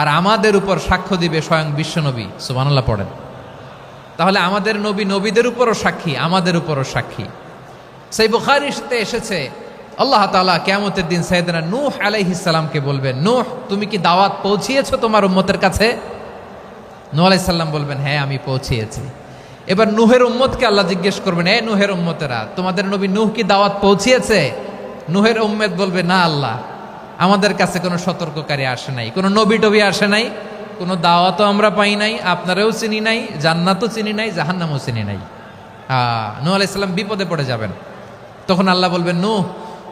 আর আমাদের উপর সাক্ষ্য দিবে স্বয়ং বিশ্বনবী। সুবহানাল্লাহ পড়েন। তাহলে আমাদের নবী নবীদের উপরও সাক্ষী, আমাদের উপরও সাক্ষী। সেই বুখারীতে এসেছে আল্লাহ তাআলা কিয়ামতের দিন সাইয়েদনা নূহ আলাইহিস সালামকে বলবেন, নূহ তুমি কি দাওয়াত পৌঁছিয়েছো তোমার উম্মতের কাছে? নূহ আলাইহিস সালাম বলবেন, হ্যাঁ আমি পৌঁছিয়েছি। এবার নূহের উম্মতকে আল্লাহ জিজ্ঞেস করবেন, এ নূহের উম্মতেরা, তোমাদের নবী নূহ কি দাওয়াত পৌঁছিয়েছে? নূহের উম্মত বলবে, না আল্লাহ, আমাদের কাছে কোনো সতর্ককারী আসে নাই, কোনো নবী টবি আসে নাই, কোনো দাওয়াতও আমরা পাই নাই, আপনারাও চিনি নাই, জান্নাতও চিনি নাই, জাহান্নামও চিনি নাই। নূহ আলাইহিস সালাম বিপদে পড়ে যাবেন। তখন আল্লাহ বলবেন, নূহ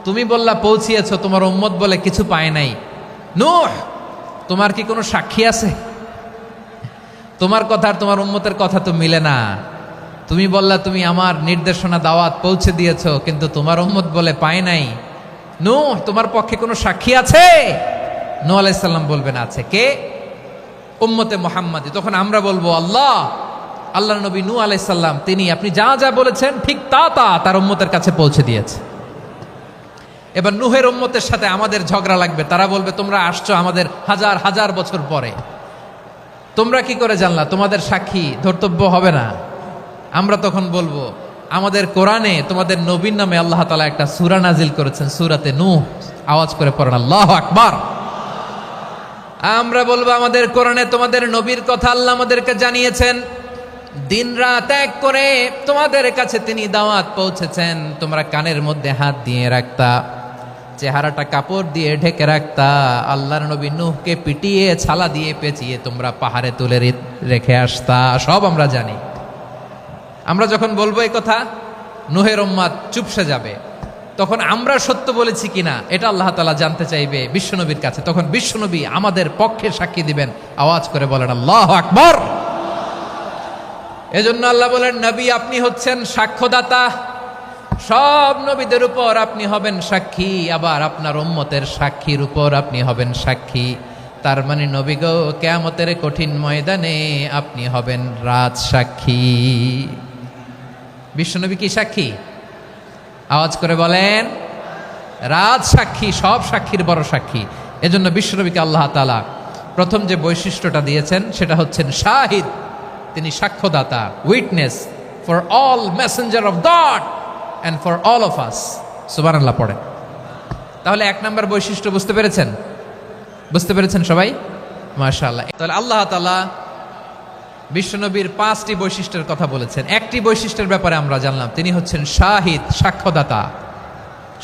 তুমি বললা পৌঁছিয়েছো, তোমার উম্মত বলে কিছু পায় নাই। নূহ তোমার কি কোনো সাক্ষী আছে? তোমার কথা আর তোমার উম্মতের কথা তো মিলে না। তুমি বললা তুমি আমার নির্দেশনা দাওয়াত পৌঁছে দিয়েছো, কিন্তু তোমার উম্মত বলে পায় নাই। নূহ তোমার পক্ষে কোনো সাক্ষী আছে? নূহ আলাইহিস সালাম বলবেন আছে। কে? উম্মতে মুহাম্মাদি। তখন আমরা বলবো, আল্লাহ নবী নূহ আলাইহিস সালাম তিনি আপনি যা যা বলেছেন ঠিক তা তার উম্মতের কাছে পৌঁছে দিয়েছে। এবার নূহের উম্মতের সাথে আমাদের ঝগড়া লাগবে। তারা বলবে, তোমরা আসছো আমাদের হাজার হাজার বছর পরে, তোমরা কি করে জানলা? তোমাদের সাক্ষী ধর্তব্য হবে না। আমরা তখন বলবো, আমাদের কোরআনে তোমাদের নবীর নামে আল্লাহ তাআলা একটা সূরা নাজিল করেছেন, সূরাতে নূহ। আওয়াজ করে পড়েন আল্লাহু আকবার। আমরা বলবো, আমাদের কোরআনে তোমাদের নবীর কথা আল্লাহ আমাদেরকে জানিয়েছেন, দিন রাত এক করে তোমাদের কাছে তিনি দাওয়াত পৌঁছেছেন। তোমরা কানের মধ্যে হাত দিয়ে রাখতা, চেহারাটা কাপড় দিয়ে ঢেকে রাখতা, আল্লাহর নবী নূহকে পিটিয়ে ছালা দিয়ে পেঁচিয়ে তোমরা পাহাড়ে তুলে রেখে আসতা। সব আমরা জানি। আমরা যখন বলবো এই কথা, নূহের উম্মত চুপসে যাবে। তখন আমরা সত্য বলেছি কিনা এটা আল্লাহ তাআলা জানতে চাইবে বিশ্বনবীর কাছে। তখন বিশ্বনবী আমাদের পক্ষে সাক্ষী দিবেন। আওয়াজ করে বলেন আল্লাহু আকবার। এজন্য আল্লাহ বলেন, নবী আপনি হচ্ছেন সাক্ষ্যদাতা, সব নবীদের উপর আপনি হবেন সাক্ষী, আবার আপনার উম্মতের সাক্ষীর উপর আপনি হবেন সাক্ষী। তার মানে নবী গো, কিয়ামতের কঠিন ময়দানে আপনি হবেন রাজ সাক্ষী। বিশ্বনবী কি সাক্ষী? আওয়াজ করে বলেন, রাজ সাক্ষী, সব সাক্ষীর বড় সাক্ষী। এজন্য বিশ্বনবীকে আল্লাহ তাআলা প্রথম যে বৈশিষ্ট্যটা দিয়েছেন সেটা হচ্ছেন শাহিদ। তিনি সাক্ষ্যদাতা, witness for all messenger of God and for all of us. সুবহানাল্লাহ পড়েন। তাহলে এক নম্বর বৈশিষ্ট্য বুঝতে পেরেছেন? বুঝতে পেরেছেন সবাই? মাশাআল্লাহ। তাহলে আল্লাহ তাআলা বিশ্বনবীর 5টি বৈশিষ্ট্যের কথা বলেছেন। একটি বৈশিষ্ট্যের ব্যাপারে আমরা জানলাম, তিনি হচ্ছেন শাহিদ, সাক্ষ্যদাতা,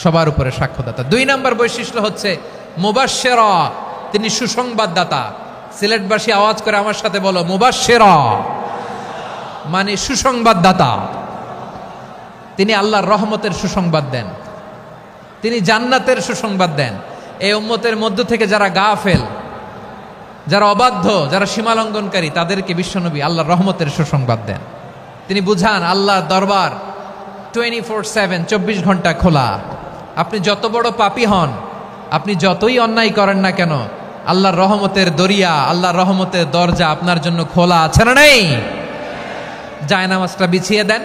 সবার উপরে সাক্ষ্যদাতা। 2 নম্বর বৈশিষ্ট্য হচ্ছে মুবাশশিরা, তিনি সুসংবাদদাতা। সিলেটবাসী আওয়াজ করে আমার সাথে বলো, মুবাশশিরা মানে সুসংবাদদাতা। তিনি আল্লাহর রহমতের সুসংবাদ দেন, তিনি জান্নাতের সুসংবাদ দেন। এই উম্মতের মধ্য থেকে যারা গাফেল, যারা অবাধ্য, যারা সীমালঙ্ঘনকারী, তাদেরকে বিশ্বনবী আল্লাহর রহমতের সুসংবাদ দেন। তিনি বুঝান আল্লাহর দরবার 24/7, 24 ঘন্টা খোলা। আপনি যত বড় পাপী হন, আপনি যতই অন্যায় করেন না কেন, আল্লাহর রহমতের দরিয়া, আল্লাহর রহমতের দরজা আপনার জন্য খোলা আছে না নেই? জায়নামাজটা বিছিয়ে দেন,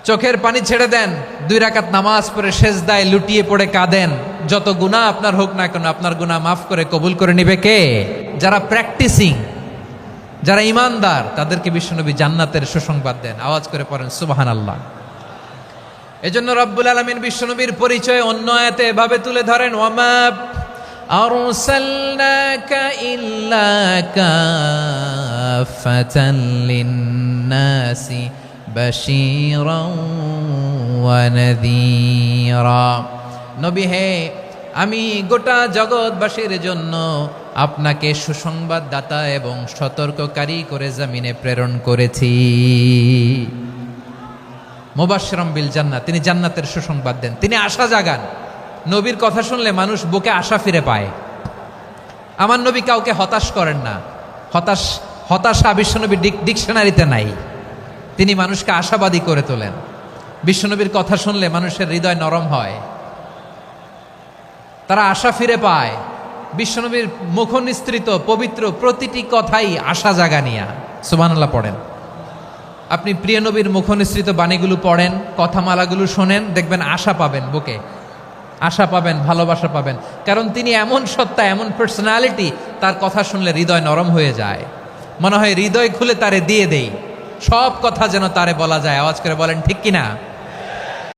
চোখের পানি ছেড়ে দেন, 2 রাকাত নামাজ পড়ে সেজদায় লুটিয়ে পড়ে কাঁদেন। যত গুনাহ আপনার হোক না কেন, আপনার গুনাহ মাফ করে কবুল করে নিবে কে? যারা প্র্যাকটিসিং, যারা ইমানদার, তাদেরকে বিশ্বনবী জান্নাতের সুসংবাদ দেন। আওয়াজ করে পড়েন সুবহানাল্লাহ। এজন্য রব্বুল আলামিন বিশ্বনবীর পরিচয় অন্য আয়াতে এভাবে তুলে ধরেন, ওয়ামা আরসালনাকা ইল্লা কাফাতান লিন-নাসি বাশীরাও ওয়া নাযীরা। নবী হে, আমি গোটা জগৎবাসীর জন্য আপনাকে সুসংবাদদাতা এবং সতর্ককারী করে জমিনে প্রেরণ করেছি। মুবাশশিরাম বিল জান্নাত, তিনি জান্নাতের সুসংবাদ দেন, তিনি আশা জাগান। নবীর কথা শুনলে মানুষ বুকে আশা ফিরে পায়। আমার নবী কাউকে হতাশ করেন না। হতাশা বিশ্বনবীর ডিকশনারিতে নাই। তিনি মানুষকে আশাবাদী করে তোলেন। বিশ্বনবীর কথা শুনলে মানুষের হৃদয় নরম হয়, তারা আশা ফিরে পায়। বিশ্বনবীর মুখ নিঃসৃত পবিত্র প্রতিটি কথাই আশা জাগানিয়া। সুবহানাল্লাহ পড়েন। আপনি প্রিয় নবীর মুখ নিঃসৃত বাণীগুলো পড়েন, কথামালাগুলো শোনেন, দেখবেন আশা পাবেন বুকে। আশা পাবেন, ভালোবাসা পাবেন। কারণ তিনি এমন সত্তা, এমন পার্সোনালিটি, তার কথা শুনলে হৃদয় নরম হয়ে যায়। মনে হয় হৃদয় খুলে তারে দিয়ে দেই, সব কথা যেন তারে বলা যায়। আওয়াজ করে বলেন ঠিক কিনা?